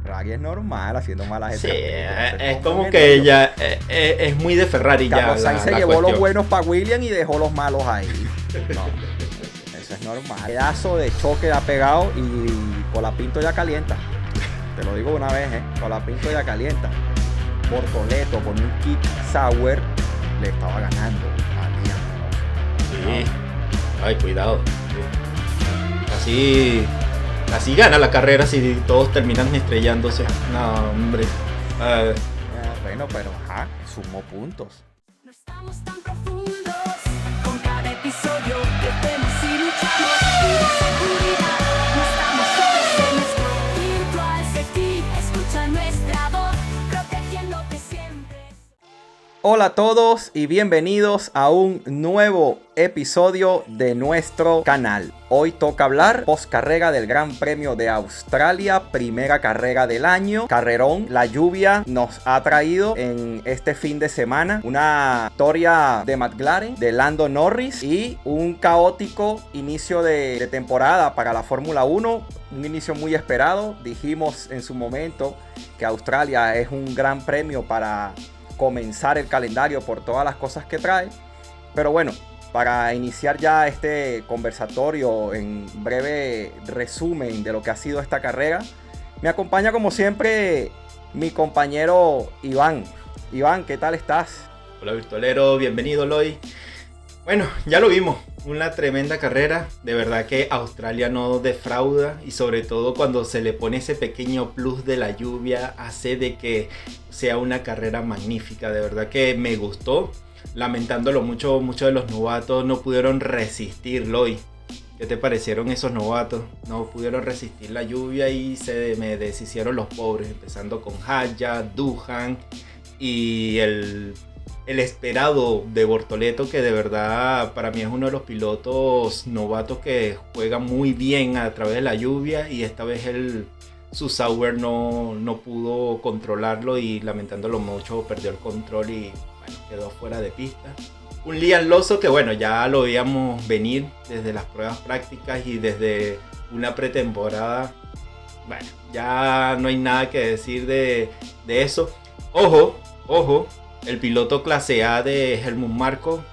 Raggy es normal haciendo malas Sí, estrategias. es como que ella es muy de Ferrari ya. Carlos Sainz se llevó cuestión. los buenos para Williams y dejó los malos ahí. No, eso es normal. Pedazo de choque ha pegado y Colapinto ya calienta. Te lo digo una vez, Colapinto ya calienta. Bortoleto con un kick Sauer le estaba ganando a Liam. Sí. Ay, cuidado. Así gana la carrera si todos terminan estrellándose. No, hombre. Bueno, pero sumó puntos. No estamos tan profundos, con cada episodio crecemos y luchamos. Vida, seguridad, no estamos solos en nuestro virtual safety. Escucha nuestra voz, protegiéndote siempre. Hola a todos y bienvenidos a un nuevo episodio de nuestro canal. Hoy toca hablar post carrera del Gran Premio de Australia, primera carrera del año, carrerón. La lluvia nos ha traído en este fin de semana una victoria de McLaren, de Lando Norris y un caótico inicio de temporada para la Fórmula 1. Un inicio muy esperado. Dijimos en su momento que Australia es un gran premio para comenzar el calendario por todas las cosas que trae. Pero bueno, para iniciar ya este conversatorio en breve resumen de lo que ha sido esta carrera, me acompaña como siempre mi compañero Iván. Iván, ¿qué tal estás? Hola virtualero, bienvenido Eloy. Bueno, ya lo vimos, una tremenda carrera. De verdad que Australia no defrauda y sobre todo cuando se le pone ese pequeño plus de la lluvia hace de que sea una carrera magnífica. De verdad que me gustó. Lamentándolo mucho, muchos de los novatos no pudieron resistirlo. ¿Qué te parecieron esos novatos? No pudieron resistir la lluvia y se me deshicieron los pobres, empezando con Haya, Duhan y el esperado de Bortoleto, que de verdad para mí es uno de los pilotos novatos que juega muy bien a través de la lluvia, y esta vez su Sauber no pudo controlarlo y lamentándolo mucho perdió el control y bueno, quedó fuera de pista. Un Liam Lawson que bueno, ya lo veíamos venir desde las pruebas prácticas y desde una pretemporada. Bueno, ya no hay nada que decir de eso. Ojo, el piloto clase A de Helmut Marko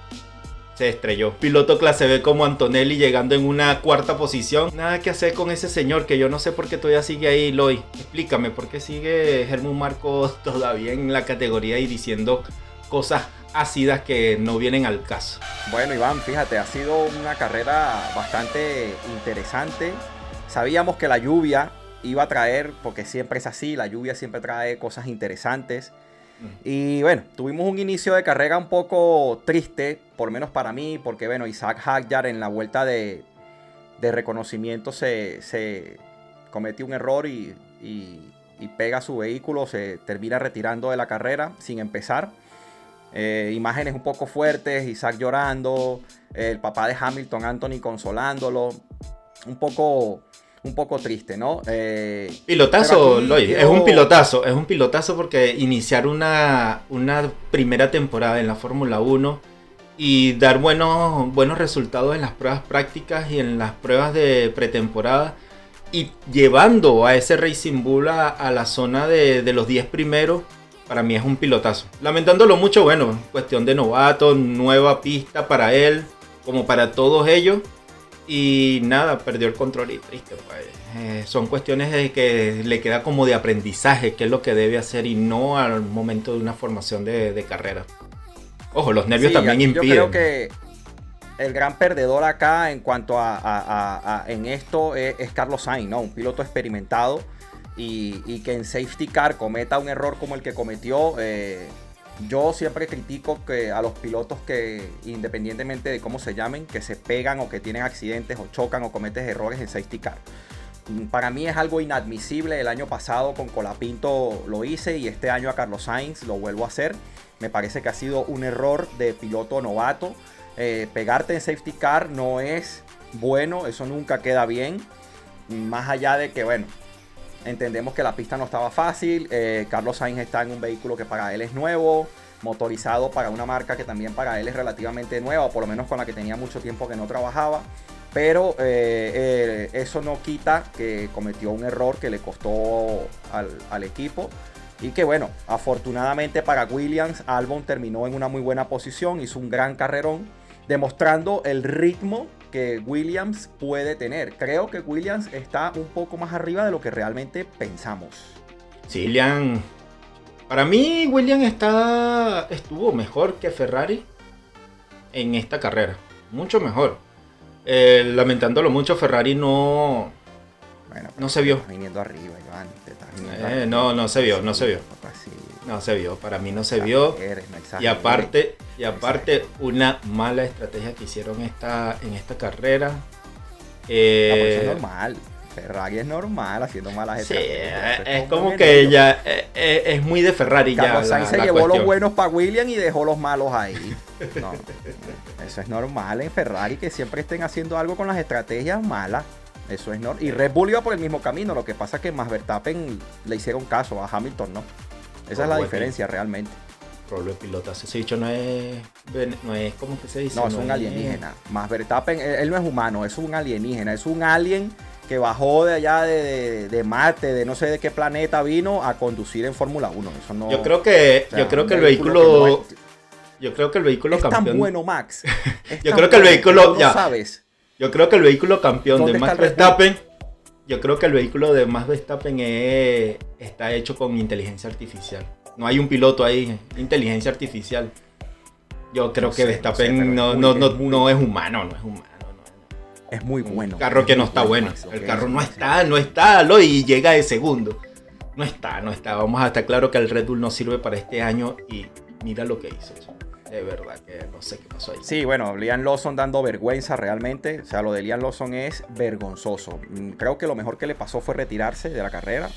se estrelló. Piloto clase B como Antonelli llegando en una cuarta posición. Nada que hacer con ese señor, que yo no sé por qué todavía sigue ahí, Loy. Explícame por qué sigue Helmut Marko todavía en la categoría y diciendo cosas ácidas que no vienen al caso. Bueno, Iván, fíjate, ha sido una carrera bastante interesante. Sabíamos que la lluvia iba a traer, porque siempre es así, la lluvia siempre trae cosas interesantes. Y bueno, tuvimos un inicio de carrera un poco triste, por lo menos para mí, porque bueno, Isaac Hadjar en la vuelta de reconocimiento se cometió un error y pega su vehículo, se termina retirando de la carrera sin empezar. Imágenes un poco fuertes, Isaac llorando, el papá de Hamilton, Anthony, consolándolo, un poco triste, ¿no? Pilotazo, Loy, es un pilotazo porque iniciar una primera temporada en la Fórmula 1 y dar buenos resultados en las pruebas prácticas y en las pruebas de pretemporada y llevando a ese Racing Bull a la zona de los 10 primeros, para mí es un pilotazo. Lamentándolo mucho, bueno, cuestión de novato, nueva pista para él, como para todos ellos. Y nada, perdió el control y triste, pues. Son cuestiones de que le queda como de aprendizaje, qué es lo que debe hacer y no al momento de una formación de carrera. Ojo, los nervios también impiden. Yo creo que el gran perdedor acá en cuanto en esto es Carlos Sainz, ¿no? Un piloto experimentado y que en safety car cometa un error como el que cometió. Yo siempre critico que a los pilotos que, independientemente de cómo se llamen, que se pegan o que tienen accidentes o chocan o cometen errores en safety car. Para mí es algo inadmisible. El año pasado con Colapinto lo hice y este año a Carlos Sainz lo vuelvo a hacer. Me parece que ha sido un error de piloto novato. Pegarte en safety car no es bueno, eso nunca queda bien. Más allá de que, bueno, entendemos que la pista no estaba fácil. Carlos Sainz está en un vehículo que para él es nuevo, motorizado para una marca que también para él es relativamente nueva, o por lo menos con la que tenía mucho tiempo que no trabajaba. Pero eso no quita que cometió un error que le costó al equipo. Y que bueno, afortunadamente para Williams, Albon terminó en una muy buena posición, hizo un gran carrerón, demostrando el ritmo que Williams puede tener. Creo que Williams está un poco más arriba de lo que realmente pensamos. Sí, para mí Williams estuvo mejor que Ferrari en esta carrera, mucho mejor. Lamentándolo mucho, Ferrari no se vio. Estás viniendo arriba, Iván. No se vio. No se vio, para mí no se vio. Y aparte, una mala estrategia que hicieron en esta carrera. Eso es normal. Ferrari es normal haciendo malas estrategias. Es como que ya es muy de Ferrari. Carlos ya Sainz se llevó los buenos para Williams y dejó los malos ahí. No, eso es normal en Ferrari, que siempre estén haciendo algo con las estrategias malas. Eso es normal. Y Red Bull iba por el mismo camino. Lo que pasa es que Max Verstappen le hicieron caso, a Hamilton no. Esa es la diferencia realmente. Rolo de pilotas. Ese bicho no es ¿cómo que se dice? No, es un alienígena. Max Verstappen, él no es humano, es un alienígena. Es un alien que bajó de allá de Marte, de no sé de qué planeta vino a conducir en Fórmula 1. Eso no. Yo creo que el vehículo. Yo creo que el vehículo es campeón. Tan bueno, Max. Yo creo que el vehículo. Ya sabes. Yo creo que el vehículo campeón de Max Verstappen. Yo creo que el vehículo de Max Verstappen está hecho con inteligencia artificial. No hay un piloto ahí, inteligencia artificial. Yo creo que Verstappen no es humano, no es humano. Es muy bueno. Un carro que no está bueno. El carro no está, y llega de segundo. No está. Vamos a estar claro que el Red Bull no sirve para este año y mira lo que hizo. De verdad que no sé qué pasó ahí. Sí, bueno, Liam Lawson dando vergüenza realmente. O sea, lo de Liam Lawson es vergonzoso. Creo que lo mejor que le pasó fue retirarse de la carrera.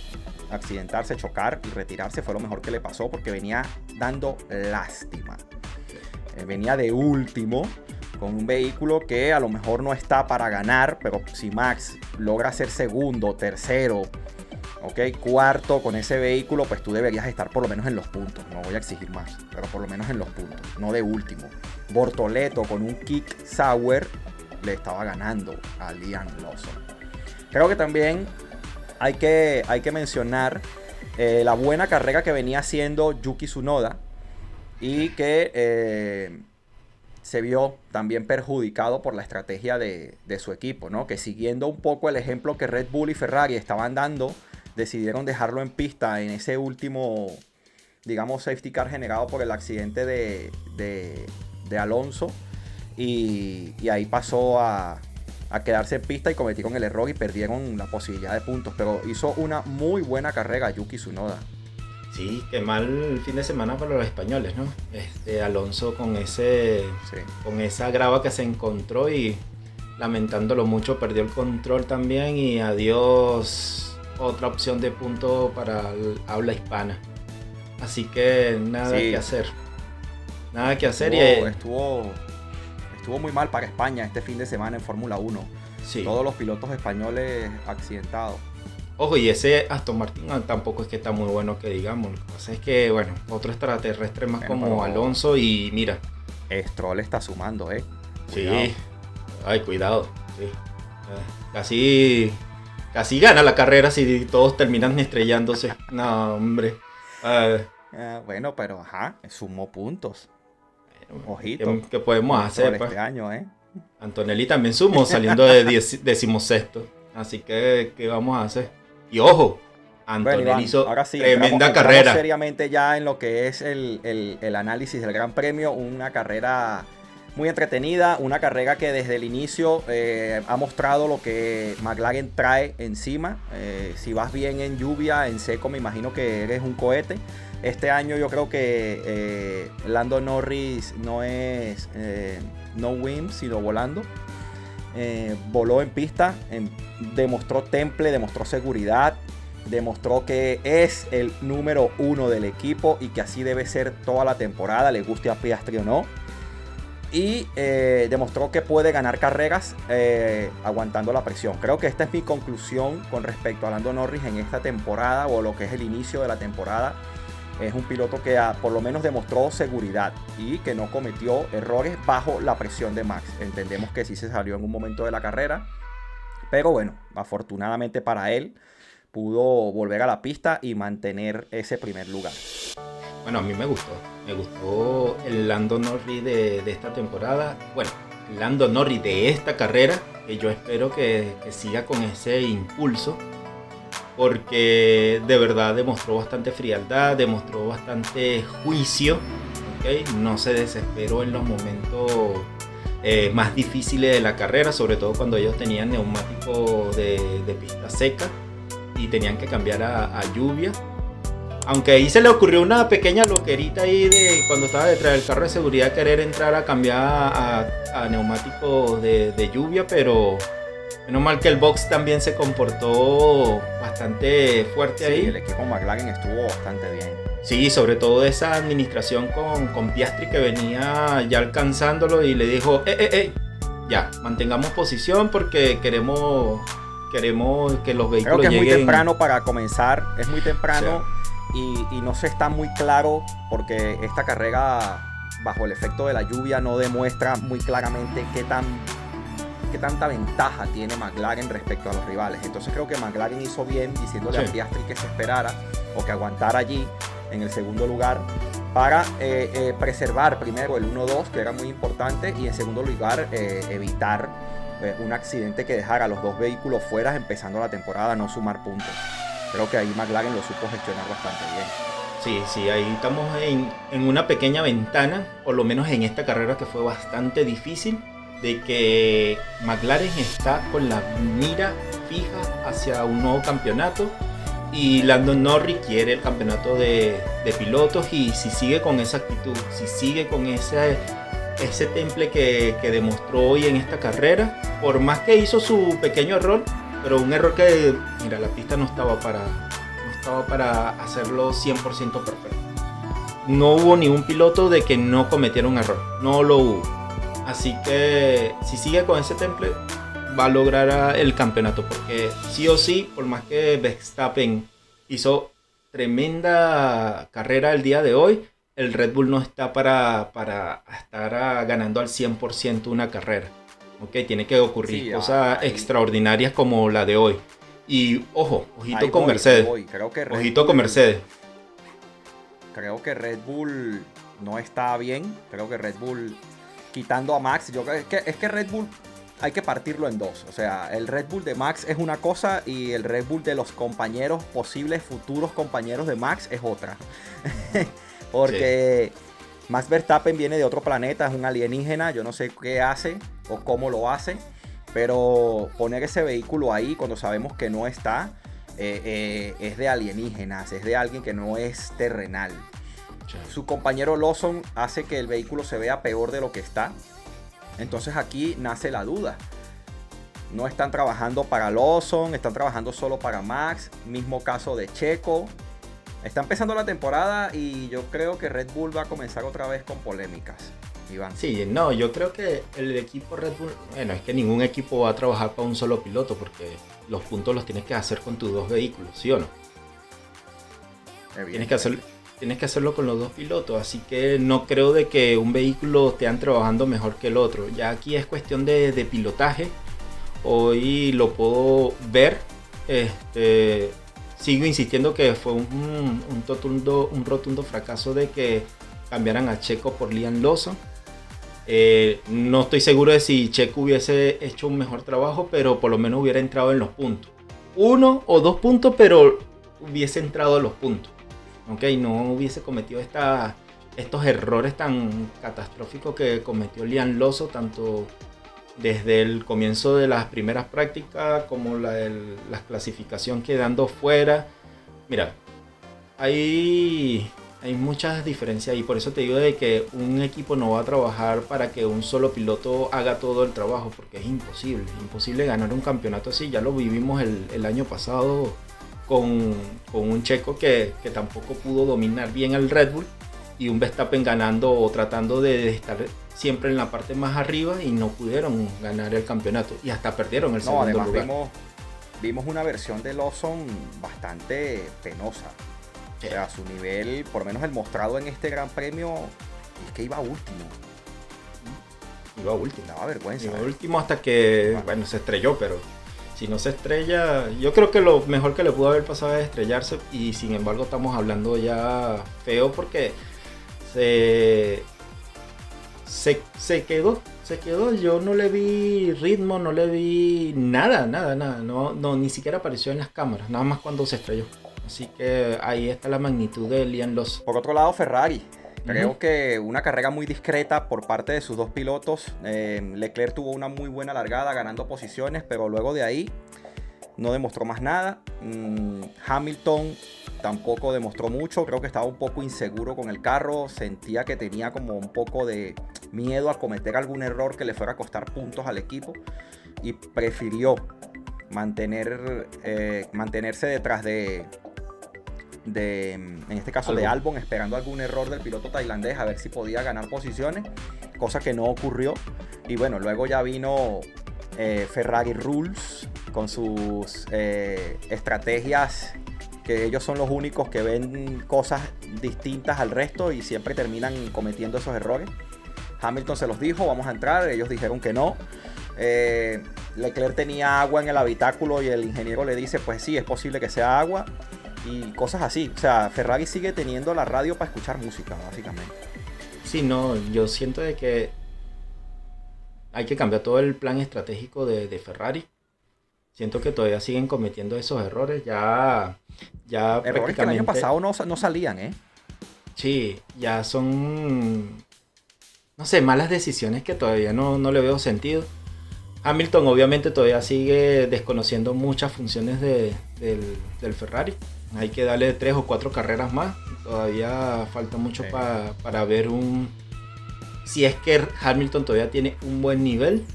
Accidentarse, chocar y retirarse fue lo mejor que le pasó porque venía dando lástima. Venía de último con un vehículo que a lo mejor no está para ganar, pero si Max logra ser segundo, tercero, cuarto con ese vehículo, pues tú deberías estar por lo menos en los puntos. No voy a exigir más, pero por lo menos en los puntos, no de último. Bortoleto con un kick sour le estaba ganando a Liam Lawson. Creo que también hay que mencionar la buena carrera que venía haciendo Yuki Tsunoda y que se vio también perjudicado por la estrategia de su equipo, ¿no? Que siguiendo un poco el ejemplo que Red Bull y Ferrari estaban dando, decidieron dejarlo en pista en ese último, digamos, safety car generado por el accidente de Alonso. Y ahí pasó a quedarse en pista y cometieron el error y perdieron la posibilidad de puntos. Pero hizo una muy buena carrera Yuki Tsunoda. Sí, qué mal fin de semana para los españoles, ¿no? Alonso con esa grava que se encontró y lamentándolo mucho perdió el control también y adiós otra opción de punto para el habla hispana. Así que nada que hacer. Nada que hacer. Estuvo muy mal para España este fin de semana en Fórmula 1. Sí. Todos los pilotos españoles accidentados. Ojo, y ese Aston Martin tampoco es que está muy bueno que digamos. Lo que pasa es que, bueno, otro extraterrestre más como Alonso y mira. Stroll está sumando, Cuidado. Sí. Ay, cuidado. Sí. Casi gana la carrera si todos terminan estrellándose. No, hombre. Bueno, pero sumó puntos. Ojito. ¿Qué podemos hacer? Este año, Antonelli también sumó saliendo de 16º. Así que, ¿qué vamos a hacer? Y ojo, Antonelli hizo tremenda carrera. Seriamente ya en lo que es el análisis del Gran Premio. Una carrera muy entretenida. Una carrera que desde el inicio ha mostrado lo que McLaren trae encima. Si vas bien en lluvia, en seco, me imagino que eres un cohete. Este año yo creo que Lando Norris no es no win, sino volando. Voló en pista, demostró temple, demostró seguridad, demostró que es el número 1 del equipo y que así debe ser toda la temporada, le guste a Piastri o no. Y demostró que puede ganar carreras aguantando la presión. Creo que esta es mi conclusión con respecto a Lando Norris en esta temporada o lo que es el inicio de la temporada Es un piloto que por lo menos demostró seguridad y que no cometió errores bajo la presión de Max. Entendemos que sí se salió en un momento de la carrera, pero bueno, afortunadamente para él pudo volver a la pista y mantener ese primer lugar. Bueno, a mí me gustó el Lando Norris de esta temporada. Bueno, el Lando Norris de esta carrera, que yo espero que siga con ese impulso, porque de verdad demostró bastante frialdad, demostró bastante juicio, ¿okay? No se desesperó en los momentos más difíciles de la carrera, sobre todo cuando ellos tenían neumáticos de pista seca y tenían que cambiar a lluvia. Aunque ahí se le ocurrió una pequeña loquerita ahí de cuando estaba detrás del carro de seguridad querer entrar a cambiar a neumáticos de lluvia, pero menos mal que el box también se comportó bastante fuerte ahí. Sí, el equipo McLaren estuvo bastante bien. Sí, sobre todo esa administración con Piastri que venía ya alcanzándolo y le dijo, ya, mantengamos posición porque queremos que los vehículos Creo que es lleguen. muy temprano para comenzar, es muy temprano. Sí. Y no se está muy claro porque esta carrera bajo el efecto de la lluvia no demuestra muy claramente qué tanta ventaja tiene McLaren respecto a los rivales. Entonces creo que McLaren hizo bien diciéndole a Piastri que se esperara o que aguantara allí en el segundo lugar para preservar primero el 1-2, que era muy importante, y en segundo lugar evitar un accidente que dejara a los dos vehículos fuera empezando la temporada, no sumar puntos. Creo que ahí McLaren lo supo gestionar bastante bien. Sí, ahí estamos en una pequeña ventana, por lo menos en esta carrera que fue bastante difícil, de que McLaren está con la mira fija hacia un nuevo campeonato y Lando Norris quiere el campeonato de pilotos, y si sigue con esa actitud, si sigue con ese temple que demostró hoy en esta carrera, por más que hizo su pequeño error, pero un error que, mira, la pista no estaba para hacerlo 100% perfecto. No hubo ni un piloto de que no cometiera un error, no lo hubo. Así que si sigue con ese temple va a lograr el campeonato, porque sí o sí, por más que Verstappen hizo tremenda carrera el día de hoy, el Red Bull no está para estar ganando al 100% una carrera. Okay, tiene que ocurrir cosas extraordinarias como la de hoy. Y ojito con Mercedes. Ojito con Mercedes. Creo que Red Bull no está bien. Creo que Red Bull, quitando a Max, yo creo que es que Red Bull hay que partirlo en dos. O sea, el Red Bull de Max es una cosa y el Red Bull de los compañeros, posibles futuros compañeros de Max, es otra. Porque Max Verstappen viene de otro planeta, es un alienígena. Yo no sé qué hace o cómo lo hace, pero poner ese vehículo ahí cuando sabemos que no está, es de alienígenas, es de alguien que no es terrenal. Su compañero Lawson hace que el vehículo se vea peor de lo que está. Entonces aquí nace la duda. No están trabajando para Lawson, están trabajando solo para Max. Mismo caso de Checo. Está empezando la temporada y yo creo que Red Bull va a comenzar otra vez con polémicas. Iván. Sí, no, yo creo que el equipo Red Bull, bueno, es que ningún equipo va a trabajar para un solo piloto, porque los puntos los tienes que hacer con tus dos vehículos, ¿sí o no? Tienes que hacerlo con los dos pilotos, así que no creo de que un vehículo esté trabajando mejor que el otro. Ya aquí es cuestión de pilotaje. Hoy lo puedo ver. Sigo insistiendo que fue un rotundo fracaso de que cambiaran a Checo por Liam Lawson. No estoy seguro de si Checo hubiese hecho un mejor trabajo, pero por lo menos hubiera entrado en los puntos. 1 o 2 puntos, pero hubiese entrado en los puntos. Okay, no hubiese cometido estos errores tan catastróficos que cometió Liam Lawson, tanto desde el comienzo de las primeras prácticas como la clasificación quedando fuera. Mira, hay muchas diferencias y por eso te digo de que un equipo no va a trabajar para que un solo piloto haga todo el trabajo, porque es imposible ganar un campeonato así. Ya lo vivimos el año pasado con un Checo que tampoco pudo dominar bien el Red Bull, y un Verstappen ganando o tratando de estar siempre en la parte más arriba, y no pudieron ganar el campeonato y hasta perdieron el segundo lugar. Vimos una versión de Lawson bastante penosa. O sea, su nivel, por lo menos el mostrado en este Gran Premio, es que iba último. Iba último. Daba vergüenza. Iba último hasta que, bueno, se estrelló, pero si no se estrella, yo creo que lo mejor que le pudo haber pasado es estrellarse, y sin embargo estamos hablando ya feo porque se quedó. Yo no le vi ritmo, no le vi nada. No, ni siquiera apareció en las cámaras, nada más cuando se estrelló. Así que ahí está la magnitud de Liam Lawson. Por otro lado, Ferrari. Creo que una carrera muy discreta por parte de sus dos pilotos. Leclerc tuvo una muy buena largada ganando posiciones, pero luego de ahí no demostró más nada. Hamilton tampoco demostró mucho. Creo que estaba un poco inseguro con el carro. Sentía que tenía como un poco de miedo a cometer algún error que le fuera a costar puntos al equipo. Y prefirió mantenerse detrás en este caso de Albon, esperando algún error del piloto tailandés a ver si podía ganar posiciones, cosa que no ocurrió. Y bueno, luego ya vino Ferrari Rules con sus estrategias, que ellos son los únicos que ven cosas distintas al resto y siempre terminan cometiendo esos errores. Hamilton se los dijo, vamos a entrar, ellos dijeron que no. Leclerc tenía agua en el habitáculo y el ingeniero le dice, pues sí, es posible que sea agua. Y cosas así. O sea, Ferrari sigue teniendo la radio para escuchar música, básicamente. Sí, no, yo siento de que hay que cambiar todo el plan estratégico de Ferrari. Siento que todavía siguen cometiendo esos errores. Ya errores que el año pasado no salían, ¿eh? Sí, ya son, no sé, malas decisiones que todavía no le veo sentido. Hamilton obviamente todavía sigue desconociendo muchas funciones del Ferrari. Hay que darle 3 o 4 carreras más. Todavía falta mucho para ver si es que Hamilton todavía tiene un buen nivel.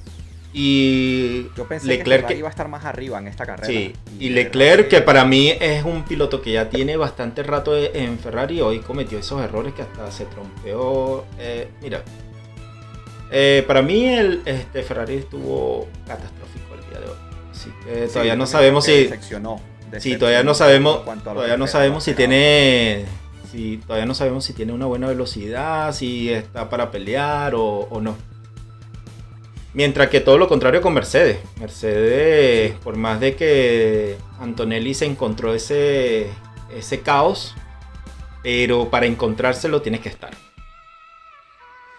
Y yo pensé Leclerc que iba a estar más arriba en esta carrera. Sí, y Leclerc, que para mí es un piloto que ya tiene bastante rato en Ferrari, hoy cometió esos errores que hasta se trompeó. Para mí Ferrari estuvo catastrófico el día de hoy. Así que todavía no sabemos si... Sí, todavía no sabemos si tiene una buena velocidad, si está para pelear o no. Mientras que todo lo contrario con Mercedes. Mercedes, por más de que Antonelli se encontró ese caos, pero para encontrárselo tienes que estar.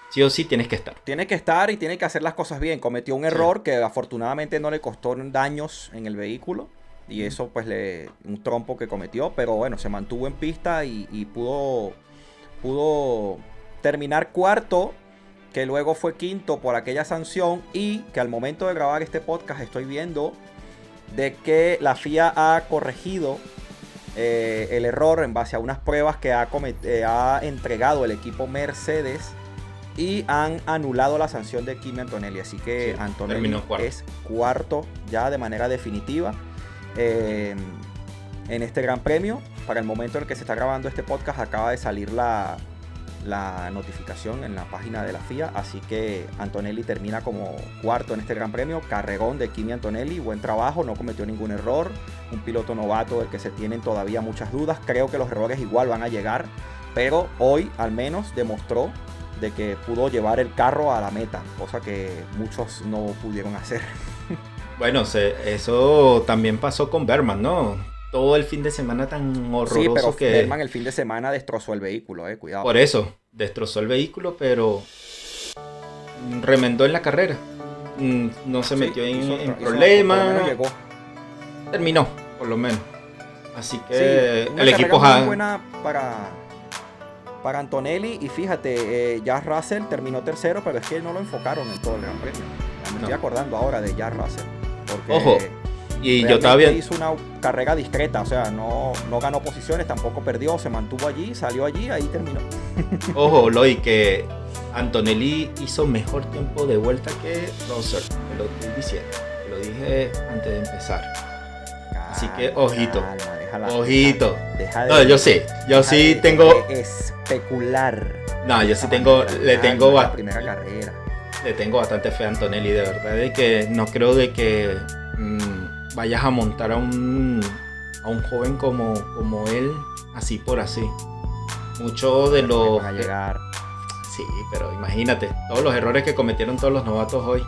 Sí o sí tienes que estar. Tiene que estar y tiene que hacer las cosas bien. Cometió un error que afortunadamente no le costó daños en el vehículo. Y eso pues un trompo que cometió. Pero bueno, se mantuvo en pista y pudo terminar cuarto, que luego fue quinto por aquella sanción. Y que al momento de grabar este podcast estoy viendo de que la FIA ha corregido el error en base a unas pruebas que ha entregado el equipo Mercedes. Y han anulado la sanción de Kimi Antonelli. Así que Antonelli es cuarto ya de manera definitiva en este Gran Premio. Para el momento en el que se está grabando este podcast acaba de salir la notificación en la página de la FIA. Así que Antonelli termina como cuarto en este Gran Premio. Carrerón de Kimi Antonelli, buen trabajo, no cometió ningún error. Un piloto novato del que se tienen todavía muchas dudas. Creo que los errores igual van a llegar, pero hoy al menos demostró de que pudo llevar el carro a la meta, cosa que muchos no pudieron hacer. Bueno, eso también pasó con Bergman, ¿no? Todo el fin de semana tan horroroso. Sí, pero que Bergman el fin de semana destrozó el vehículo, cuidado. Por eso, destrozó el vehículo, pero remendó en la carrera. No se metió en problemas. Por lo menos llegó. Terminó, por lo menos. Así que el equipo muy buena para Antonelli. Y fíjate, Jack Russell terminó tercero, pero es que no lo enfocaron en todo el Gran Premio. Me estoy acordando ahora de Jack Russell. Porque ojo, y yo todavía hizo una carrera discreta, o sea, no ganó posiciones, tampoco perdió, se mantuvo allí, salió allí, ahí terminó. Ojo, Loy, que Antonelli hizo mejor tiempo de vuelta que Russell, te lo estoy diciendo, te lo dije antes de empezar. Así que ojito, ojito. No, yo sí tengo especular. No, yo sí le tengo la primera carrera. Le tengo bastante fe a Antonelli, de verdad, de que no creo de que vayas a montar a un joven como él así por así. Muchos de Pero los... van a llegar. Sí, pero imagínate, todos los errores que cometieron todos los novatos hoy.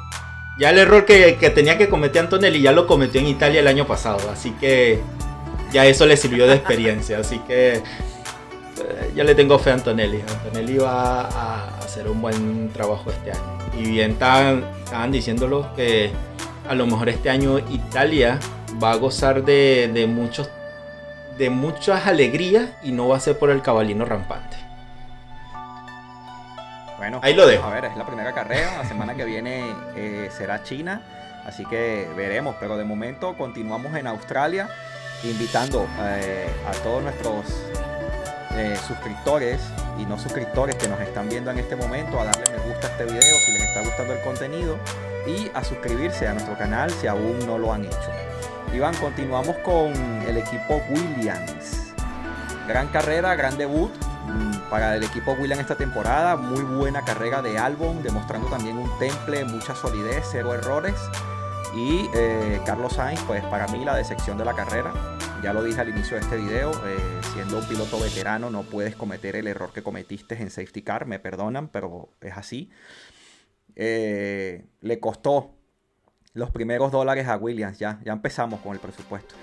Ya el error que tenía que cometer Antonelli ya lo cometió en Italia el año pasado, así que ya eso le sirvió de experiencia, así que ya le tengo fe a Antonelli. Antonelli va a hacer un buen trabajo este año. Y bien estaban diciéndolo que a lo mejor este año Italia va a gozar de muchas alegrías y no va a ser por el caballino rampante. Bueno, Ahí lo dejo. A ver, es la primera carrera. La semana que viene será China. Así que veremos. Pero de momento continuamos en Australia. Invitando a todos nuestros suscriptores y no suscriptores que nos están viendo en este momento a darle me gusta a este video si les está gustando el contenido. Y a suscribirse a nuestro canal si aún no lo han hecho. Iván, continuamos con el equipo Williams. Gran carrera, gran debut para el equipo Williams esta temporada. Muy buena carrera de Albon, demostrando también un temple, mucha solidez, 0 errores. Y Carlos Sainz, pues para mí la decepción de la carrera. Ya lo dije al inicio de este video, siendo un piloto veterano no puedes cometer el error que cometiste en safety car, me perdonan, pero es así. Le costó los primeros dólares a Williams, ya empezamos con el presupuesto.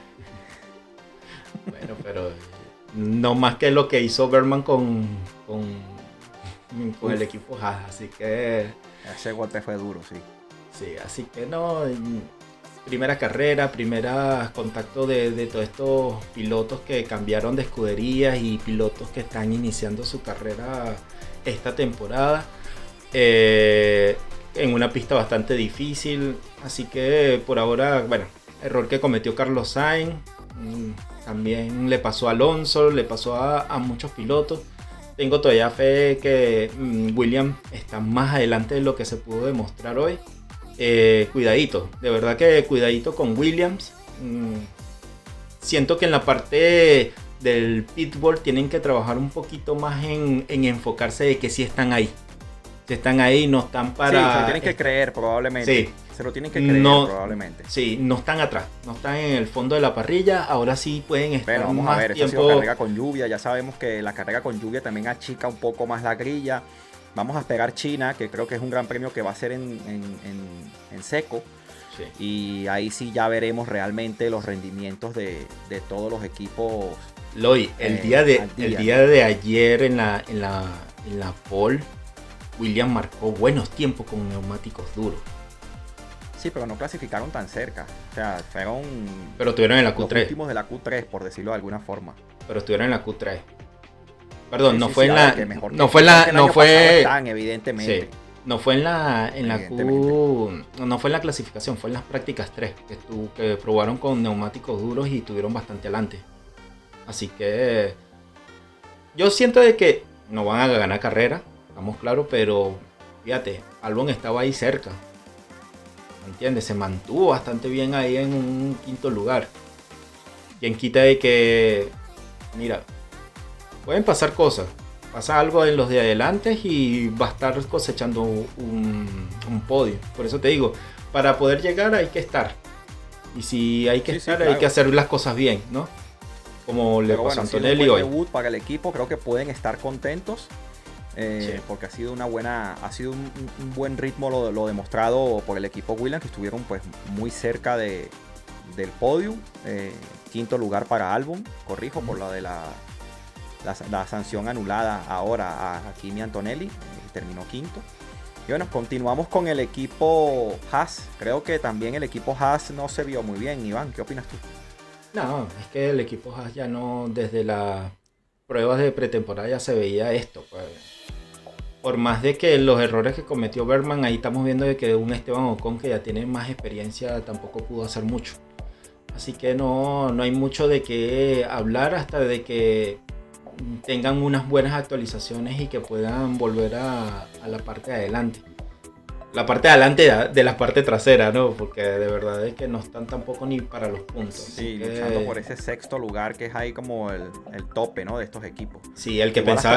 Bueno, pero no más que lo que hizo Berman con el equipo Haas, así que... Ese golpe fue duro, sí. Sí, así que no, primera carrera, primeros contacto de todos estos pilotos que cambiaron de escuderías y pilotos que están iniciando su carrera esta temporada. En una pista bastante difícil, así que por ahora, bueno, error que cometió Carlos Sainz, también le pasó a Alonso, le pasó a muchos pilotos. Tengo todavía fe que Williams está más adelante de lo que se pudo demostrar hoy. Cuidadito, de verdad que cuidadito con Williams. Siento que en la parte del pitbull tienen que trabajar un poquito más en enfocarse de que sí están ahí. Si están ahí, no están para... Sí, se lo tienen que creer probablemente. Sí. Se lo tienen que creer probablemente. Sí, no están atrás, no están en el fondo de la parrilla. Ahora sí pueden estar bueno, vamos más a ver, tiempo... esta ha sido carrera con lluvia. Ya sabemos que la carrera con lluvia también achica un poco más la grilla. Vamos a esperar China, que creo que es un gran premio que va a ser en seco. Sí. Y ahí sí ya veremos realmente los rendimientos de todos los equipos. Loy, el día de ayer en la pole, Williams marcó buenos tiempos con neumáticos duros. Sí, pero no clasificaron tan cerca. O sea, fueron... Pero estuvieron en la Q3. Los últimos de la Q3, por decirlo de alguna forma. Pero estuvieron en la Q3. Perdón, Sí, no sí, fue sí, en ahora la... que mejor No que- fue en mejor que el la... No año pasado fue... están, evidentemente. Sí. No fue en la Q... Evidentemente. No fue en la clasificación, fue en las prácticas 3. Que probaron con neumáticos duros y estuvieron bastante adelante. Así que... Yo siento de que no van a ganar carrera, estamos claros, pero... Fíjate, Albon estaba ahí cerca. ¿Me entiendes? Se mantuvo bastante bien ahí en un quinto lugar. Quien quita de que... Mira, pueden pasar cosas. Pasa algo en los de adelante y va a estar cosechando un podio. Por eso te digo, para poder llegar hay que estar. Y si hay que Sí, sí, estar, claro. hay que hacer las cosas bien, ¿no? Como le Pero pasó bueno, a ha sido un Antonelli buen hoy. debut para el equipo. Creo que pueden estar contentos. Sí. Porque ha sido un buen ritmo lo demostrado por el equipo Williams, que estuvieron pues muy cerca del podio. Quinto lugar para Albon, corrijo, por la de la sanción anulada ahora a Kimi Antonelli, terminó quinto. Y bueno, continuamos con el equipo Haas. Creo que también el equipo Haas no se vio muy bien. Iván, ¿qué opinas tú? No, es que el equipo Haas ya no, desde las pruebas de pretemporada ya se veía esto, pues. Por más de que los errores que cometió Berman, ahí estamos viendo de que un Esteban Ocon que ya tiene más experiencia tampoco pudo hacer mucho. Así que no hay mucho de qué hablar hasta de que tengan unas buenas actualizaciones y que puedan volver a la parte de adelante. La parte de adelante de la parte trasera, ¿no? Porque de verdad es que no están tampoco ni para los puntos. Sí, Así que... luchando por ese sexto lugar que es ahí como el tope, ¿no? De estos equipos. Sí, el que Igual pensaba...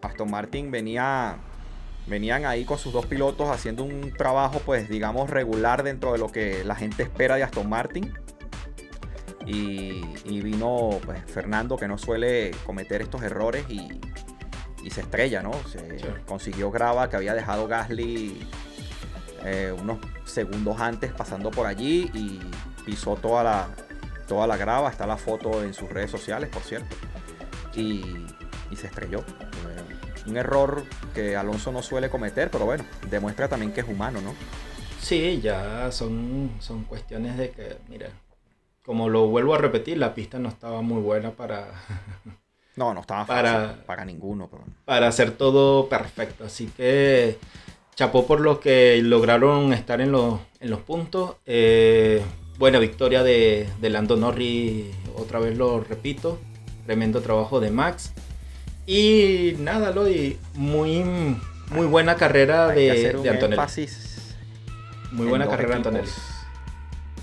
Aston Martin venían ahí con sus dos pilotos haciendo un trabajo, pues digamos, regular dentro de lo que la gente espera de Aston Martin. Y vino pues, Fernando, que no suele cometer estos errores, y se estrella, ¿no? Consiguió grava que había dejado Gasly unos segundos antes pasando por allí, y pisó toda la grava. Está la foto en sus redes sociales, por cierto. Y se estrelló. Un error que Alonso no suele cometer, pero bueno, demuestra también que es humano, ¿no? Sí, ya son cuestiones de que, mira, como lo vuelvo a repetir, la pista no estaba muy buena para... No estaba fácil para ninguno. Pero... para hacer todo perfecto. Así que chapó por los que lograron estar en los puntos. Buena victoria de Lando Norris, otra vez lo repito. Tremendo trabajo de Max. Y nada, Lodi, muy buena carrera de Antonelli. Muy buena carrera de Antonelli.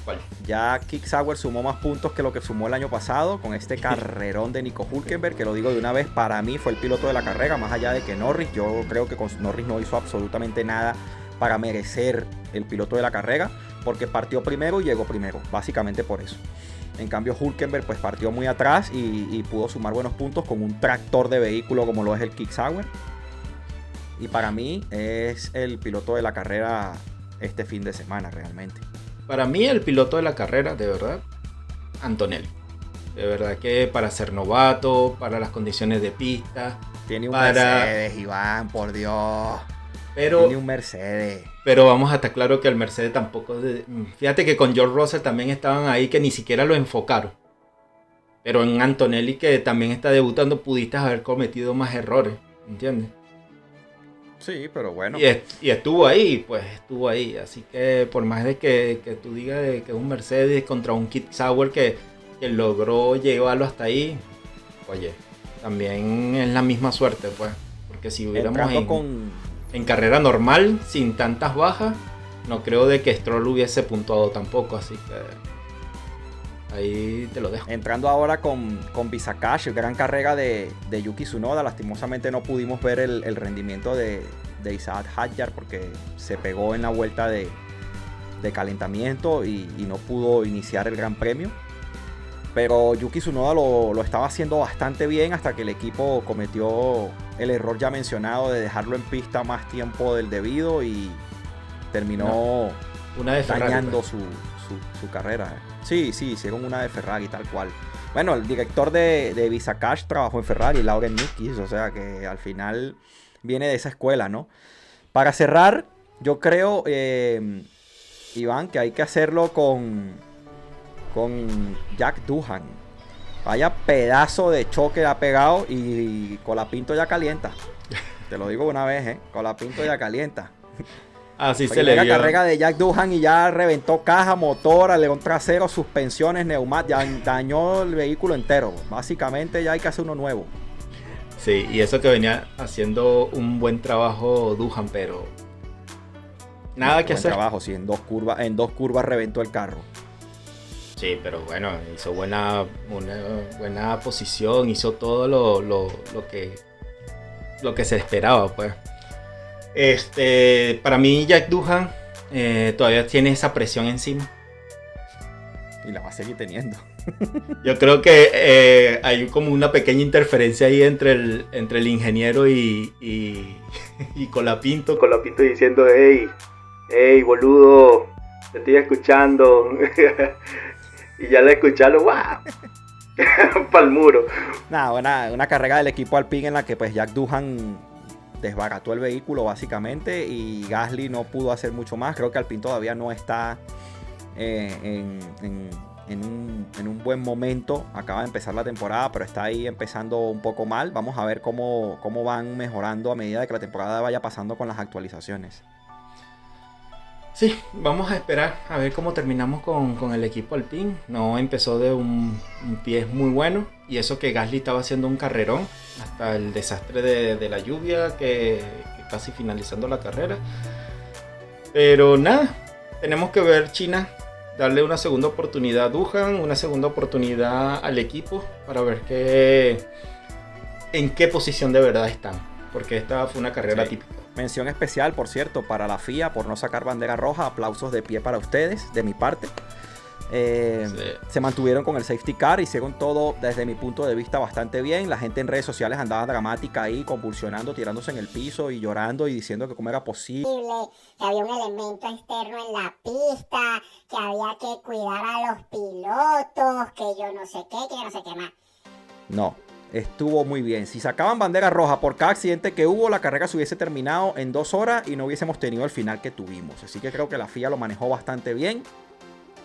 ¿Cuál? Ya Kick Sauber sumó más puntos que lo que sumó el año pasado con este carrerón de Nico Hülkenberg, que lo digo de una vez, para mí fue el piloto de la carrera, más allá de que Norris. Yo creo que con Norris no hizo absolutamente nada para merecer el piloto de la carrera, porque partió primero y llegó primero, básicamente por eso. En cambio Hülkenberg pues partió muy atrás y pudo sumar buenos puntos con un tractor de vehículo como lo es el Kick Sauber. Y para mí es el piloto de la carrera este fin de semana realmente. Para mí el piloto de la carrera, de verdad, Antonelli. De verdad que para ser novato, para las condiciones de pista. Tiene un Mercedes, Iván, por Dios. Tiene un Mercedes. Pero vamos a estar claro que el Mercedes tampoco... Fíjate que con George Russell también estaban ahí que ni siquiera lo enfocaron. Pero en Antonelli, que también está debutando, pudiste haber cometido más errores, ¿entiendes? Sí, pero bueno. Y estuvo ahí, pues estuvo ahí. Así que por más de que tú digas que es un Mercedes contra un Kick Sauber que logró llevarlo hasta ahí, oye, también es la misma suerte, pues. Porque si hubiéramos en carrera normal, sin tantas bajas, no creo de que Stroll hubiese puntuado tampoco. Así que ahí te lo dejo. Entrando ahora con Bisakash, gran carrera de Yuki Tsunoda. Lastimosamente no pudimos ver el rendimiento de Isaac Hadjar porque se pegó en la vuelta de calentamiento y no pudo iniciar el Gran Premio. Pero Yuki Tsunoda lo estaba haciendo bastante bien hasta que el equipo cometió el error ya mencionado de dejarlo en pista más tiempo del debido y terminó dañando pues. su carrera. Sí, hicieron una de Ferrari tal cual. Bueno, el director de Bisakash trabajó en Ferrari, Lauren Nikis, o sea que al final viene de esa escuela, ¿no? Para cerrar, yo creo, Iván, que hay que hacerlo con Jack Doohan. Vaya pedazo de choque ha pegado y Colapinto ya calienta. Te lo digo una vez, Colapinto ya calienta. Así se le vio. La carrera de Jack Doohan y ya reventó caja, motor, alerón trasero, suspensiones, neumáticos, ya dañó el vehículo entero. Básicamente ya hay que hacer uno nuevo. Sí, y eso que venía haciendo un buen trabajo Doohan, pero nada que hacer. Trabajo, sí, en dos curvas reventó el carro. Sí, pero bueno, hizo una buena posición, hizo todo lo que se esperaba, pues. Para mí Jack Doohan todavía tiene esa presión encima. Y la va a seguir teniendo. Yo creo que hay como una pequeña interferencia ahí entre el ingeniero y Colapinto. Colapinto diciendo, hey, boludo, te estoy escuchando. Y ya le escucharon, ¡guau! Pa'l muro. Nada, una carrera del equipo Alpine en la que pues Jack Doohan desbarató el vehículo básicamente y Gasly no pudo hacer mucho más. Creo que Alpine todavía no está en un buen momento. Acaba de empezar la temporada, pero está ahí empezando un poco mal. Vamos a ver cómo van mejorando a medida de que la temporada vaya pasando con las actualizaciones. Sí, vamos a esperar a ver cómo terminamos con el equipo Alpine. No empezó de un pie muy bueno. Y eso que Gasly estaba haciendo un carrerón hasta el desastre de la lluvia que casi finalizando la carrera. Pero nada, tenemos que ver China, darle una segunda oportunidad a Doohan, una segunda oportunidad al equipo para ver en qué posición de verdad están. Porque esta fue una carrera típica. Mención especial, por cierto, para la FIA por no sacar bandera roja. Aplausos de pie para ustedes, de mi parte. Se mantuvieron con el safety car, hicieron todo desde mi punto de vista bastante bien. La gente en redes sociales andaba dramática ahí, convulsionando, tirándose en el piso y llorando y diciendo que cómo era posible. Que había un elemento externo en la pista, que había que cuidar a los pilotos, que yo no sé qué, que yo no sé qué más. No, estuvo muy bien. Si sacaban bandera roja por cada accidente que hubo, la carrera se hubiese terminado en 2 horas y no hubiésemos tenido el final que tuvimos. Así que creo que la FIA lo manejó bastante bien.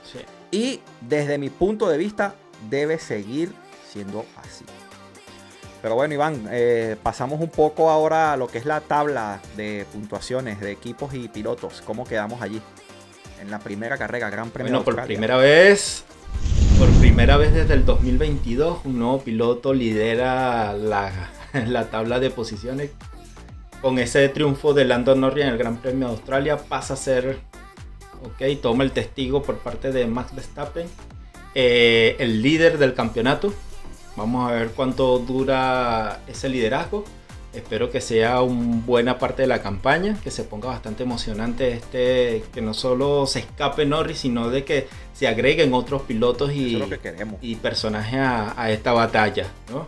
Sí. Y desde mi punto de vista debe seguir siendo así. Pero bueno, Iván, pasamos un poco ahora a lo que es la tabla de puntuaciones de equipos y pilotos. ¿Cómo quedamos allí? En la primera carrera, Gran Premio de Australia. Por primera vez desde el 2022, un nuevo piloto lidera la tabla de posiciones. Con ese triunfo de Lando Norris en el Gran Premio de Australia, pasa a ser... toma el testigo por parte de Max Verstappen, el líder del campeonato. Vamos a ver cuánto dura ese liderazgo. Espero que sea una buena parte de la campaña, que se ponga bastante emocionante que no solo se escape Norris, sino de que se agreguen otros pilotos Eso es lo que queremos. y personajes a esta batalla, ¿no?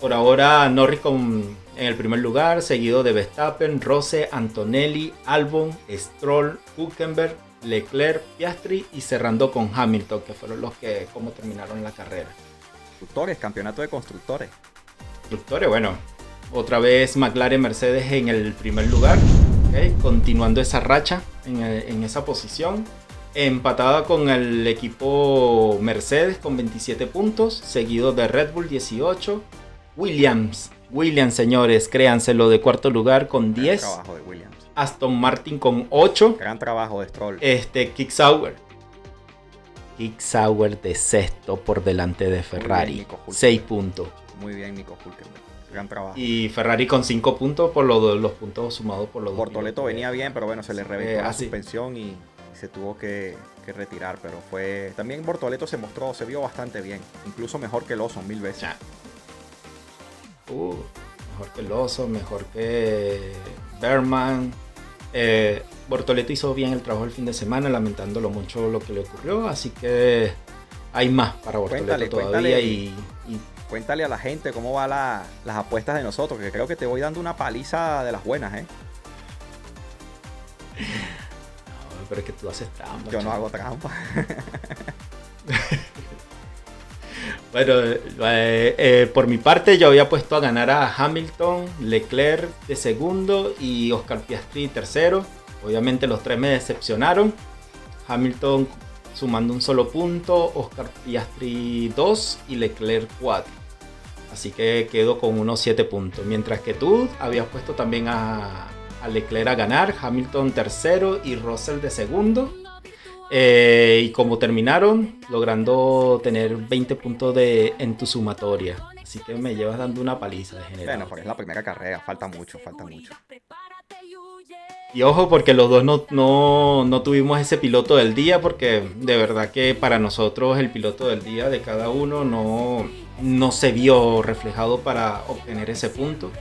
Por ahora Norris en el primer lugar, seguido de Verstappen, Rose, Antonelli, Albon, Stroll, Hülkenberg, Leclerc, Piastri y cerrando con Hamilton, que fueron los que como terminaron la carrera. Constructores, campeonato de constructores. Constructores, bueno, otra vez McLaren, Mercedes en el primer lugar, continuando esa racha en esa posición, empatada con el equipo Mercedes con 27 puntos, seguido de Red Bull 18, Williams, señores, créanselo, de cuarto lugar con 10. Gran trabajo de Williams. Aston Martin con 8. Gran trabajo de Stroll. Kick Sauer de sexto por delante de Ferrari. 6 puntos. Muy bien, Nico Hülkenberg. Gran trabajo. Y Ferrari con 5 puntos por los puntos sumados por los dos. Bortoleto venía bien, pero bueno, se le reventó la así. suspensión y se tuvo que retirar. Pero fue... También Bortoleto se vio bastante bien. Incluso mejor que Lawson 1000 veces. Ya. Mejor que Lawson, mejor que Berman. Bortoleto hizo bien el trabajo el fin de semana, lamentándolo mucho lo que le ocurrió, así que hay más para Bortoleto todavía. Cuéntale a la gente cómo van las apuestas de nosotros, que creo que te voy dando una paliza de las buenas, ¿eh? No, pero es que tú haces trampa. Yo no hago trampa. Bueno, por mi parte yo había puesto a ganar a Hamilton, Leclerc de segundo y Oscar Piastri tercero. Obviamente los tres me decepcionaron. Hamilton sumando un solo punto, Oscar Piastri 2 y Leclerc 4. Así que quedo con unos 7 puntos. Mientras que tú habías puesto también a Leclerc a ganar, Hamilton tercero y Russell de segundo. Y como terminaron, logrando tener 20 puntos en tu sumatoria. Así que me llevas dando una paliza de general. Bueno, porque es la primera carrera, falta mucho. Y ojo, porque los dos no tuvimos ese piloto del día, porque de verdad que para nosotros el piloto del día de cada uno no se vio reflejado para obtener ese punto.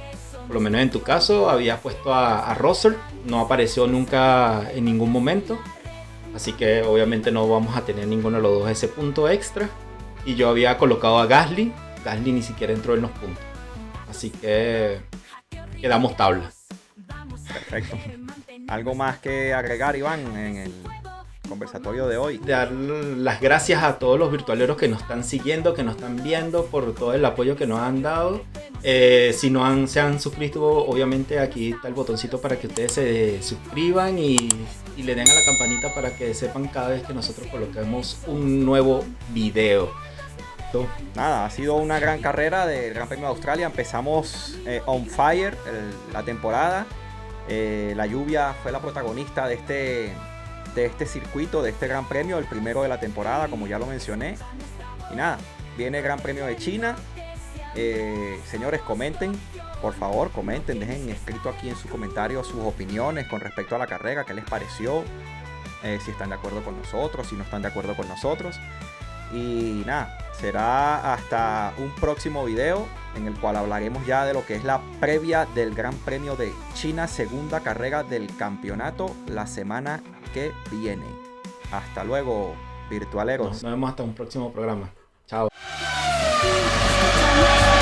Por lo menos en tu caso, habías puesto a Russell, no apareció nunca en ningún momento. Así que obviamente no vamos a tener ninguno de los dos ese punto extra. Y yo había colocado a Gasly. Gasly ni siquiera entró en los puntos. Así que quedamos tabla. Perfecto. ¿Algo más que agregar, Iván, en el conversatorio de hoy? Dar las gracias a todos los virtualeros que nos están siguiendo, que nos están viendo, por todo el apoyo que nos han dado. Si no se han suscrito, obviamente aquí está el botoncito para que ustedes se suscriban y le den a la campanita para que sepan cada vez que nosotros coloquemos un nuevo video. Nada, ha sido una gran carrera del Gran Premio de Australia. Empezamos on fire la temporada. La lluvia fue la protagonista de este circuito, de este Gran Premio, el primero de la temporada, como ya lo mencioné. Y nada, viene el Gran Premio de China. Señores, comenten, por favor, comenten, dejen escrito aquí en sus comentarios sus opiniones con respecto a la carrera, qué les pareció, si están de acuerdo con nosotros, si no están de acuerdo con nosotros. Y nada, será hasta un próximo video en el cual hablaremos ya de lo que es la previa del Gran Premio de China, segunda carrera del campeonato la semana que viene. Hasta luego. virtualeros. Nos vemos hasta un próximo programa. Chao. Escucha nuestra